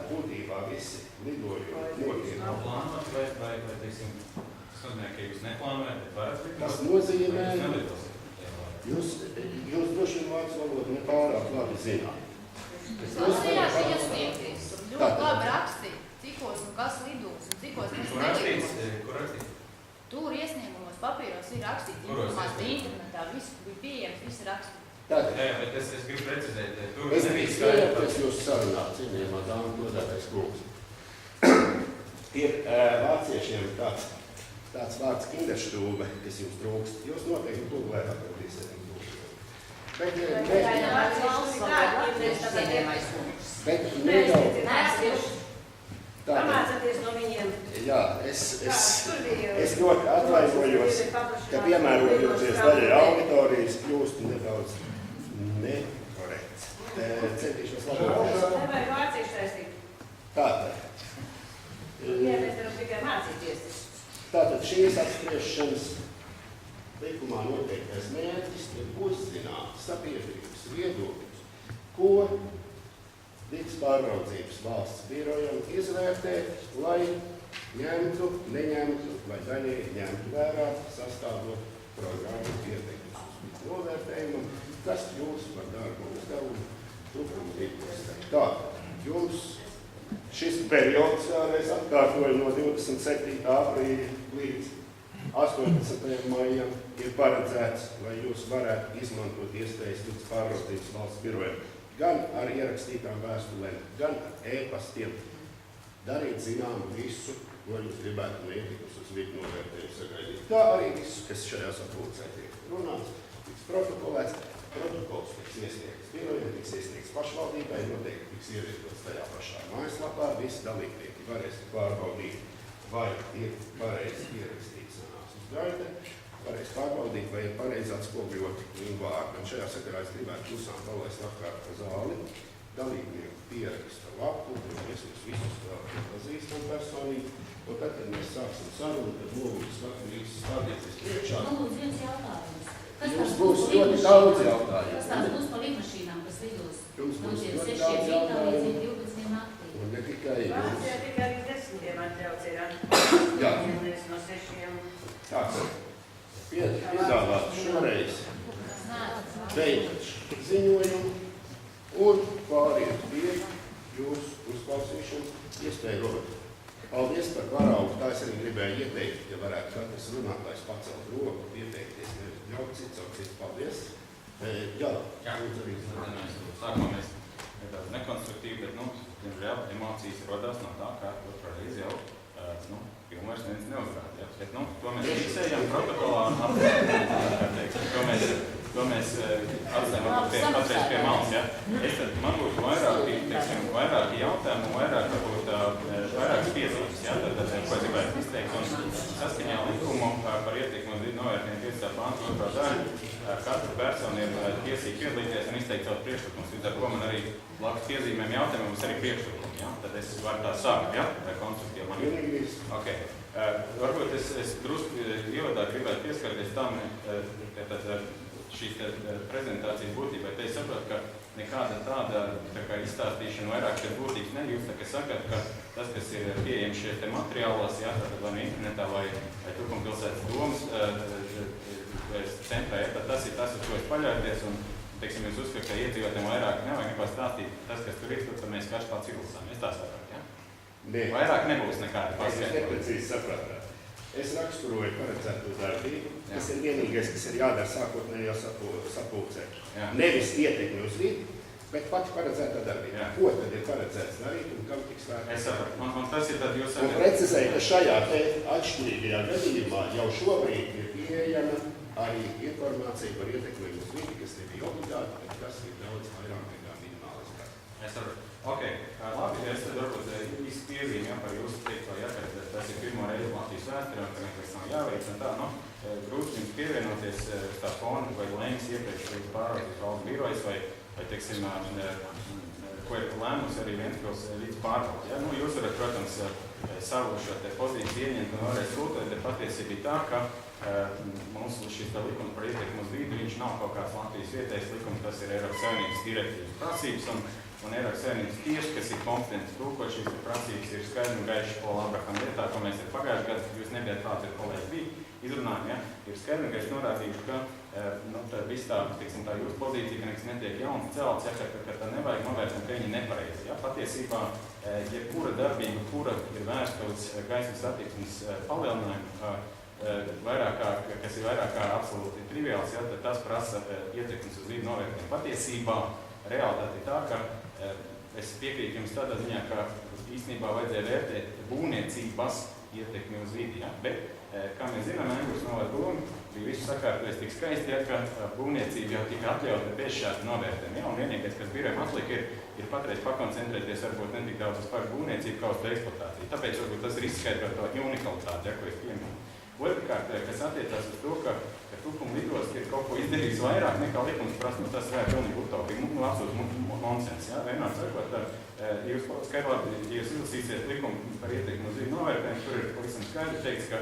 būtībā visi lidojumi notiek. Nav plānot vai teiksim, tas nozīmē, ka jūs neplānojat, bet varat lidot? Tas nozīmē, jūs jūs droši vien vācu valodu nepārāk labi zināt. Tas ir iesniegties. Ļoti labi rakstīt, cikos un kas lidos un cikos mēs nelidos. Kur rakstīts? Tur iesniegumos papīros ir rakstīts, informācija internetā, viss bija pieejams, viss ir rakstīts. Tātad, Jā, bet es gribu precizēt. es drīkst iejaukties jūsu sarunā, cienījamā dāma, godātais kungs. Ir vāciešiem tāds vārds kinderstube, kas jums trūkst. Jūs noteikti tūlēt atradīsiet viņu tūkst. Bet ne jau... Pamācāties no viņiem. Jā, es ļoti atvainojos, ka piemērojoties daļai auditorijas kļūst nedaudz nekorekts. Centīšos labāk. Nevajag vācieši saistīt. Tātad. Jā, mēs varam tikai mācīties. Tātad šīs apspriešanas likumā noteiktais mērķis ir uzzināt sabiedrības viedokļus, ko vidas pārraudzības valsts birojam izvērtēt, lai ņemtu, neņemtu vai daļēji ņemtu vērā sastādot programmu ieteikumus uz vidas novērtējumam, kas jūs par darbu uzdevumu trūkumu izpostēt. Tātad jums šis periods, vēlreiz atkārtoju, no 27. aprīļa līdz 18. maijam ir paredzēts, lai jūs varētu izmantot iespējas vidas pārraudzības valsts birojam gan ar ierakstītām vēstulēm, gan ar e-pastiem, darīt zinām visu, ko jūs gribētu no ietekmes uz vidu novērtējumu sagaidīt. Kā arī visu, kas šajā sapulcē tiek runāts, tiks protokolēts, protokols tiks iesniegts birojam, tiks iesniegts pašvaldībai, noteikti tiks ievietots tajā pašā mājaslapā, visi dalībnieki varēs pārbaudīt, vai ir pareizi ierakstīts sanāksmes gaita, varēs pārbaudīt, vai ir pareizi atspoguļot viņu vārdu. Un šajā sakarā es gribētu klusām palaist apkārt pa zāli, dalībnieku pieraksta lapu, un mēs jūs visus pazīstam personīgi. Un tad, kad mēs sāksim sarunu, tad lūdzu visus stādieties priekšā. Lūdzu, viens jautājums. Jums būs ļoti daudz jautājumu. Kas tās būs par lidmašīnām, kas lidos? Jums būs No ļoti 6 daudz rītā līdz jautājumu. 12 naktī. Un ne tikai jums. Vācijā tikai arī 10 atļauts ir Jā. no 6. Tātad, piedāvāt šoreiz beigt ziņojumu un pāriet pie jūsu uzklausīšanas iespēju rodu. Paldies par paraugu. Tā es arī gribēju ieteikt, ja varētu katrs runātājs pacelt roku, pieteikties, nevis ļaut cits. Paldies. Jā, lūdzu arī. Sākumā mēs nedaudz nekonstruktīvi, bet, diemžēl, emocijas rodās no tā, kā otrā reize jau, pilnvairs neviens neuzrāda. Ja? Bet, to mēs fiksējam protokolā un to mēs atstājam patreiz pie malas. Ja? Man būtu vairāki jautājumi un vairākas piezīmes. Ja? Tad, ko es gribētu izteikt, un saskaņā likumu par ietekmi uz vidu novērtējumu 15. pānta 2. daļa, katra persona ir tiesīga piedalīties un izteikt savu priekšlikumus. Līdz ar ko man arī blakus piezīmēm jautājumiem būs arī priekšlikumi. Ja? Tad es varu tā sākt, ja? Konstruktīvi man ir. Okay. Varbūt es drusku ievadā gribētu pieskarties tam, šīs prezentācijas būtībai. Te es saprotu, ka nekāda tāda izstāstīšana vairāk šeit būtības ne. Jūs tā kā sakat, ka tas, kas ir pieejams šeit materiālos, jā, tātad vai no internetā vai Turkumpilsētas domas centrā, ja, tad tas ir tas, uz ko es paļauties, un, teiksim, jūs uzskatāt, ka iedzīvotiem vairāk nevajag neko stāstīt. Tas, kas tur ir, tad mēs karš pats ilsām. Es tā saprotu, ja? Nē. Vairāk nebūs nekāda paskaidrojuma. Es neprecīzi sapratāt. Es raksturoju paredzēto darbību. Tas ir vienīgais, kas ir jādara sākotnējā sapulcē. Nevis ietekmi uz vidi, bet pati paredzētā darbība. Jā. Ko tad ir paredzēts darīt un kam tiks vērtēts? Es sapratu. Man tas ir tad jūs sakat. Un precizēju, ka šajā te atšķirīgajā gadījumā jau šobrīd ir pieejama arī informācija par ietekmi uz vidi, kas nebija obligāti, bet kas ir daudz vairāk nekā minimalizēta. Es sapratu. Ok, labi, es tad varbūt īsti piezīmi par jūsu teikto, ja, ka tas ir pirmo reizi Latvijas vēsturē, ka nekas nav jāveic un tā, grūti jums pievienoties tā fona vai lēmas iepriekš līdz pārvaldības valsts birojas vai teiksim, ko ir lēmums arī Ventspils līdz pārvaldes. Ja? Jūs varat, protams, savu šo te pozīciju ieņemt un vēlreiz sūtot, bet patiesība bija tā, ka mums šis likums par ietekmi uz vidi, viņš nav kaut kāds Latvijas vietējs likums, tas ir Eiropas Savienības direktīvas prasības, un Eiropas Savienības tieši, kas ir kompetenti tulkot šīs prasības, ir skaidri un gaiši Pola Abrahama lietā, ko mēs pagājušajā gadā, jūs nebijāt klāt, ir kolēģi bija izrunājumi, ja? Ir skaidri un gaiši norādījuši, ka tā viss tā, tiksim, tā jūsu pozīcija, ka nekas netiek jauns celts, ja, ka tā nevajag novērtēt, ka viņi nepareizi. Ja? Patiesībā, jebkura darbība, kura ir vērsta uz gaismas attieksmes palielinājumu, kas ir vairāk kā absolūti triviāls, ja, tad tas prasa ietekmes uz vidi novērtējumu. Patiesībā realitāte ir tā, ka es piekrītu jums tādā ziņā, ka īstenībā vajadzēja vērtēt būvniecības ietekmi uz vidi, ja? Bet, kā mēs zinām, Engurs novada doma bija visu sakārtojas tik skaisti, ja, ka būvniecība jau tika atļauta bez šāda novērtējuma. Ja? Un vienīgais, kas birojam atlika, ir patreiz pakoncentrēties varbūt ne tik daudz uz pašu būvniecību, kā uz eksploatāciju. Tāpēc varbūt tas ir izskaidro to unikalitāti, ja, ko es pieminu. Otrkārt, kas attiecās uz to, ka tukuma lidosta ir kaut ko izdarījis vairāk nekā likums prasa, nu tas ir pilnīgi utopija, absolūti nonsens. Ja? Vienmēr sakot, jūs skaidrāt, ja jūs izlasīsiet likumu par ieteikumu uz vidi novērtējumu, tur ir pavisam skaidri teikts, ka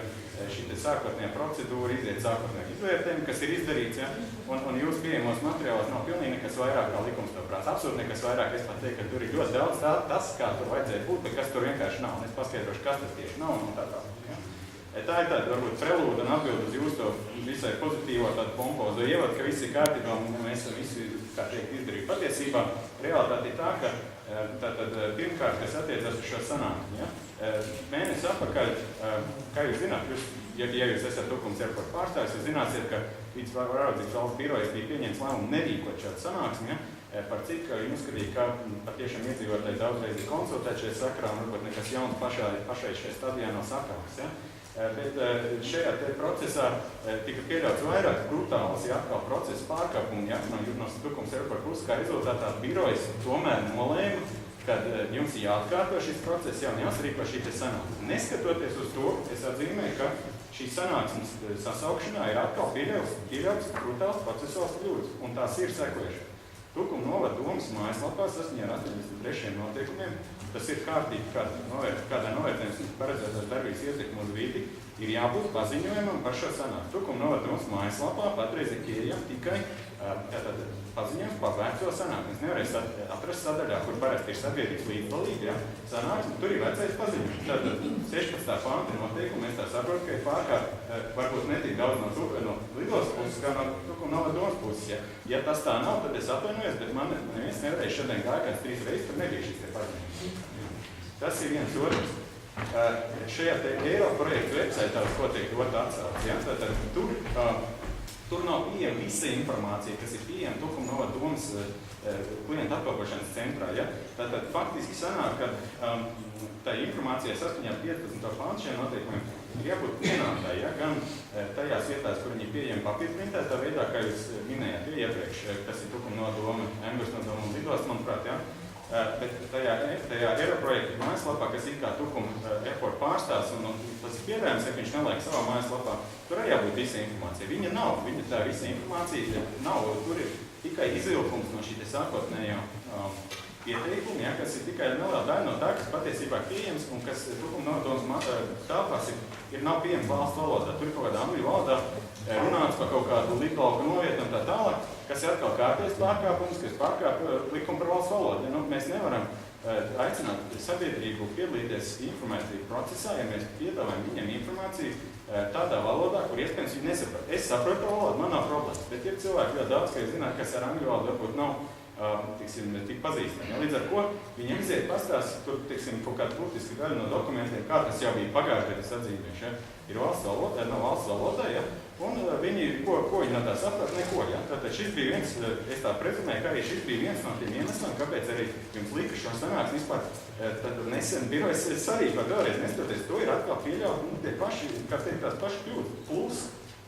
šī sākotnējā procedūra iziet sākotnējā izvērtējumu, kas ir izdarīts, ja? Un jūs pieejamos materiālos nav pilnīgi nekas vairāk, kā likums to prasa. Absolūti nekas vairāk, es pat teiktu, ka tur ir ļoti daudz tas, kā tur vajadzēja būt, bet kas tur vienkārši nav. Un es paskaidrošu, kas tas tieši nav un tā tā. Ja? Tā ir tāda, varbūt, prelūda un atbild uz jūsu to visai pozitīvo tādu pompozo ievadu, ka viss ir kārtībā un mēs esam visi, kā teikt, izdarīju. Patiesībā realitāte ir tā, ka tātad pirmkārt, kas attiecas uz šo sanāksmi, ja? Mēnesi atpakaļ, kā jūs zināt, ja jūs esat Tukums Airport pārstāvis, jūs zināsiet, ka Vides pāraudzības valsts birojas bija pieņemts lēmumu nerīkot šādu sanāksmi, ja? Par cik viņi uzskatīja, ka patiešām iedzīvotāji daudzreiz ir konsultēti šajā sakarā un varbūt nekas jauns pašai šajā stadijā nav sakāms. Ja? Bet šajā procesā tika pieļauts vairāk brutāls, ja, atkal procesa pārkāpumu, ja, no Tukums Airport puses, kā rezultātā birojas tomēr nolēma, kad jums ir jāatkārto šis process, jau jāsarīko šī sanāksme. Neskatoties uz to, es atzīmēju, ka šī sanāksmes sasaukšanā ir atkal pieļauts brutāls procesuāls kļūdas, un tās ir sekojušas. Tukuma novada domas mājaslapā saskaņā ar 83. noteikumiem, tas ir kārtīgi, kādā novērtējums paredzētās darbības ietekmi uz vidi, ir jābūt paziņojumam par šo sanāksmi. Tukuma novada domas mājaslapā patreiz ir pieejams tikai paziņojums par veco sanāksmi. Mēs nevarēsim atrast sadaļā, kur parasti ir sabiedrības līdzdalība, ja, sanāksmi, tur ir vecais paziņojums. Tātad 16. panta noteikumi, mēs tā saprotu, ka ir pārkārt varbūt netik daudz no lidostas puses, kā no Tukuma novada domas puses. Ja tas tā nav, tad es atvainojos, bet man neviens nevarēja šodien gāja 3 reizes, tad nebija šis te paziņojums. Tas ir viens otrs. Šajā te Eiropa projektu websaitā, uz ko tiek dot atsauce, ja, tad tur nav pieejama visa informācija, kas ir pieejama Tukuma novada domas klientu apkalpošanas centrā. Ja? Tātad faktiski sanāk, ka tā informācija saskaņā 15. pantu šajā noteikumiem ir jābūt pienākai, ja? Gan tajās vietās, kur viņi pieejami papīrprintētā veidā, kā jūs minējāt iepriekš, kas ir Tukuma novada doma, Engurs novada doma un lidosta, manuprāt, ja? Bet tajā Eiroprojekta mājaslapā, kas ir kā Tukuma Airport pārstāvs, un tas ir piedāvājums, ja viņš neliek savā mājaslapā, tur arī jābūt visa informācija. Viņa nav, tā visa informācija nav, tur ir tikai izvilkums no šī sākotnējā ieteikuma, ja, kas ir tikai neliela daļa no tā, kas patiesībā pieejams un kas Tukuma novada domas telpās nav pieejams valsts valodā. Tur ir kaut kādā angļu valodā runāts par kaut kādu litlauku novietu un tā tālāk, kas ir atkal kārtējs pārkāpums, kas pārkāpa likumu par valsts valodu. Ja, mēs nevaram aicināt sabiedrību piedalīties informāciju procesā, ja mēs piedāvājam viņam informāciju tādā valodā, kur iespējams viņi nesaprot. Es saprotu valodu, man nav problēmas, bet ir cilvēki ļoti daudz, ka zināt, kas ar angļu valodu varbūt nav tik pazīstami. Ja, līdz ar ko viņi iziet pastāst, tur, kaut kāda burtiska daļa no dokumentiem, kā tas jau bija pagājušajā gadā atzīmējuši, ja, ir valsts valodā, nav valsts valodā, ja, un viņi, ko viņi no tā saprat, neko, ja. Tātad šis bija viens, es tā prezumēju, ka arī šis bija viens no tiem iemesliem, kāpēc arī jums lika šo sanāksmi vispār, tad nesen birojas sarīkot vēlreiz, neskatoties, to ir atkal pieļaut, tie paši, kā teikt, tās paši kļūdas, plus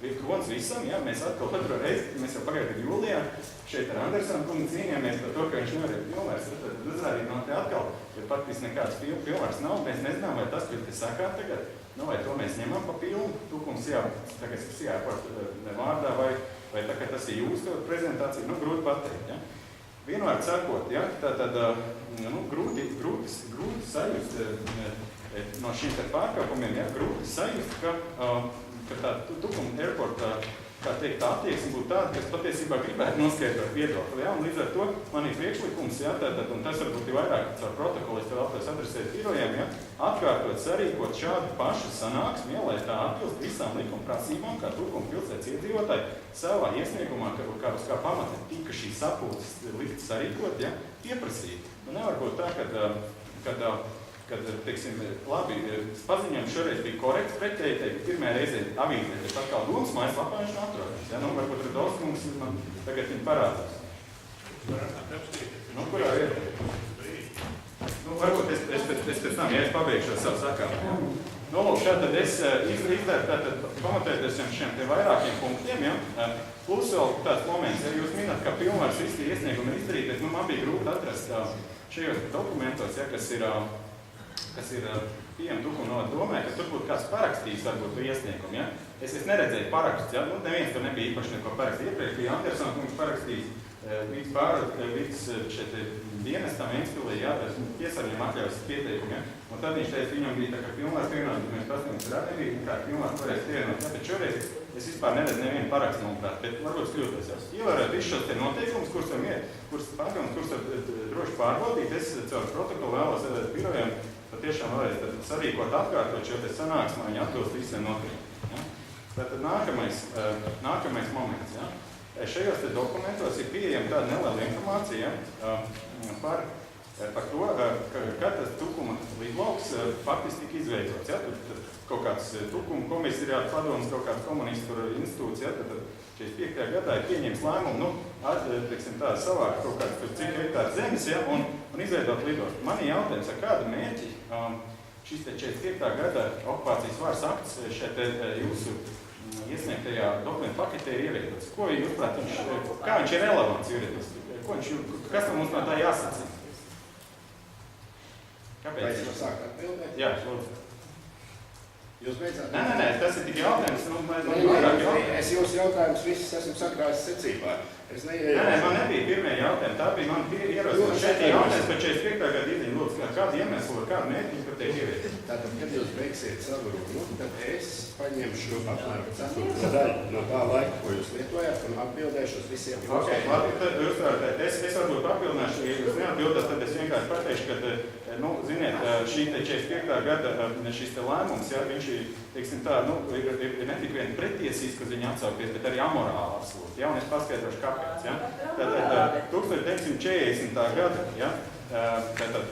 ir krons visam, ja, mēs atkal katru reizi, mēs jau pagājušajā jūlijā šeit ar Andersonu kungu cīnījāmies par to, ka viņš nevarēja pilnvērs, tad uzrādīt no te atkal, jo faktiski nekāds pilnvērs nav, mēs nezinām, vai tas, kas sakāt tagad, nu vai to mēs ņemam pa pilnu, Tukums tagad jāpart vārdā, vai tā, ka tas ir jūsu prezentācija, nu grūti pateikt, ja. Vienvārds sakot, ja, tātad, nu, grūti sajust no šīm pārkāpumiem, ja, grūti sajust, ka tā Tukuma Airport tā teikt, tā attieksme būtu tāda, kas patiesībā gribētu noskaidrot viedokli. Ja? Un līdz ar to man ir priekšlikums, ja, tātad, un tas varbūt ir vairāk caur protokolu, es vēlos adresēt birojiem, ja, atkārtot, sarīkot šādu pašu sanāksmi, ja, lai tā atbilst visām likuma prasībām, kā Tukuma pilsētas iedzīvotāji savā iesniegumā, uz kā pamata tika šī sapulces likt sarīkot, ja, pieprasīt. Nu, nevar būt tā, kad teiksim, labi, paziņojums šoreiz bija korekts pretēji, teikt, pirmajā reizē avīzē, bet atkal domas mājaslapā viņš nav atrodams. Ja? Nu, varbūt Rudolfs kungs man tagad viņa parādās. Nu, kurā vietā? Nu, varbūt es pēc tam, ja es pabeigšu savu sakāmu. Nu, lūk, tad es izdarīju, tātad pamatēties šiem te vairākiem punktiem, ja? Plus vēl tāds moments, ja jūs minat, ka pilnvars visi iesniegumi ir izdarīti, bet man bija grūti atrast šajos dokumentos, ja, kas ir pieejami Tukuma novada domē, ka tur būtu kāds parakstījis varbūt to iesniegumu, ja? Es neredzēju parakstus, ja? Nu, neviens tur nebija īpaši neko parakstīt. Iepriekš bija Andersons, kungs parakstījis līdz šeit dienestam Ventspilī, ja? Piesārņojuma atļaujas pieteikumu, ja? Un tad viņš teica, viņam bija tā kā pilnvars pievienot, mēs paskatījums ir nebija, kā pilnvars varēs pievienot, ja? Bet šoreiz es vispār neredzu nevienu parakstu, manuprāt, bet varbūt kļūtos jau. Ievērot visus šos te noteikumus, kurus var droši pārbaudīt, es caur protokolu vēlos birojiem patiešām varēs sarīkot atkārtot šo te sanāksmē, ja atbilst visiem noteikumiem. Ja? Tātad nākamais moments. Ja? Šajos te dokumentos ir pieejama tāda neliela informācija par to, ka tas Tukuma lidlauks faktiski tika izveidots. Ja? Tur kaut kāds Tukuma komisariāts padoms, kaut kāds komunistu institūts, ja? Tad 45. gadā ir pieņems lēmumu, teiksim tā, savākt kaut kāds cik hektāru zemes, ja? un izveidot lidostu. Man ir jautājums, ar kādu mērķi šis 45. gada okupācijas varas akts šeit jūsu iesniegtajā dokumentu paketē ir ievietots. Ko jūs prāt, kā viņš ir relevants juridiski? Kas mums no tā jāsacina? Kāpēc? Vai es var sākt atbildēt? Jā, lūdzu. Jūs beidzāt? Nē, tas ir tik jautājums. Es jūsu jautājumus visus esmu sakrājis secībā. Nē, man nebija pirmie jautājumi. Tā bija man ierosināta. Šeit ir jautājums par 45. gada īziņu. Lūdzu, kādu iemeslu, kādu mērķi par te ieviet? Tātad, kad jūs beigsiet savu runu, tad es paņemšu apmēram 4. daļu no tā laika, ko jūs lietojāt, un atbildēšu uz visiem jautājumiem. Labi, tad jūs varat, es varbūt papildināšu, ja jūs neatbildat, tad es vienkārši pateikšu, ka, ziniet, šī 45. gada šis te lēmums, ja, viņš ir, teiksim tā, ir ne tik vien pretiesīgs, kad viņi atsaukties, bet arī amorāli absolūti, ja, un es paskaidrošu, kāpēc, ja. Tātad 1940. gada, ja, tātad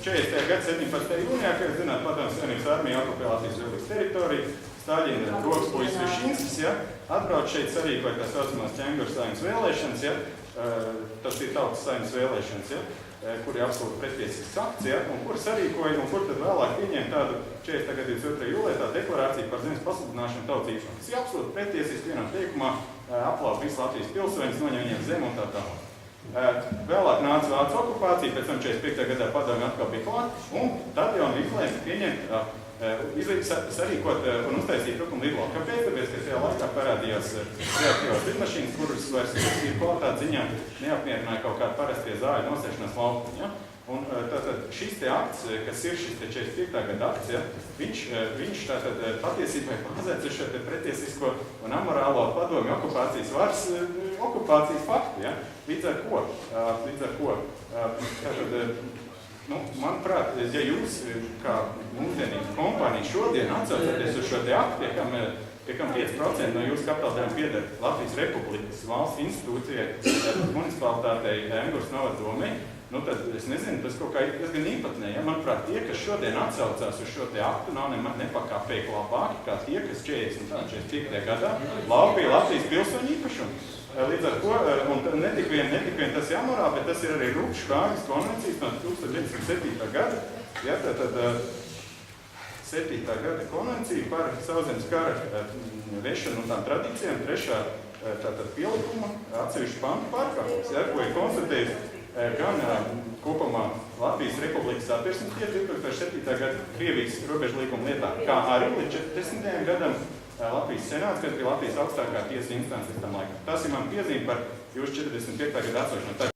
40. gada 17. jūnijā, kā jūs zināt, Padomju Savienības armija okupē Latvijas Republikas teritoriju, Staļina rokas puisis Višinskis, ja, atbrauc šeit sarīkoja tā saucamās ķenguru saimnes vēlēšanas, ja, tas ir tautas saimnes vēlēšanas, ja, kur ir absolūti pretiesisks akts, ja, un kur sarīkoja, un kur tad vēlāk pieņēma tādu 40. gada 22. jūlijā tā deklarācija par zemes pasludināšanu tautas īpašumu. Tas ir absolūti pretiesisks vienā teikumā, aplaup visu Latvijas pilsoņus, noņem viņiem zemi un tā tālāk. Vēlāk nāca Vācu okupācija, pēc tam 45. gadā Padomju atkal bija klāt, un tad jau izlēma pieņemt, sarīkot un uztaisīt Tukuma lidlauku. Kāpēc? Tāpēc, ka tajā laikā parādījās reaktīvās lidmašīnas, kuras vairs ir kvalitātes ziņā neapmierināja kaut kādu parastie zāļu nosēšanās laukumu. Ja? Un tātad šis te akts, kas ir šis te 45. gada akts, ja, viņš tātad patiesībā ir bāzēts uz šo te pretiesisko un amorālo padomju okupācijas varas okupācijas faktu. Ja? Līdz ar ko tātad, manuprāt, ja jūs kā mūsdienīga kompānija šodien atsaucaties uz šo te aktu, pie kam 5% no jūsu kapitāliem pieder Latvijas Republikas valsts institūcijai, municipalitātei Engurs novada domei, tad es nezinu, tas kaut kā ir diezgan īpatnē. Ja? Manuprāt, tie, kas šodien atsaucās uz šo te aktu, nav nepakāpēji labāki, kā tie, kas 45. gadā laupīja Latvijas pilsoņu īpašumu. Līdz ar to, un ne tik vien tas jāmorā, bet tas ir arī Rupšu Hāgas konvencijas no 1907. gada. Ja, tad 7. gada konvencija par sauszemes kara vešanu un tām tradīcijām, 3. tātad pielikuma atsevišķu pantu pārkāpums, ja, ko ir konstatējis gan kopumā Latvijas Republikas Satversmes tiesa 2007. gada Krievijas robežu līguma lietā, kā arī līdz 40. gadam Latvijas senāts, kas bija Latvijas augstākā tiesa instance tam laikam. Tas ir man piezīme par jūsu 45. gada atcelšanu.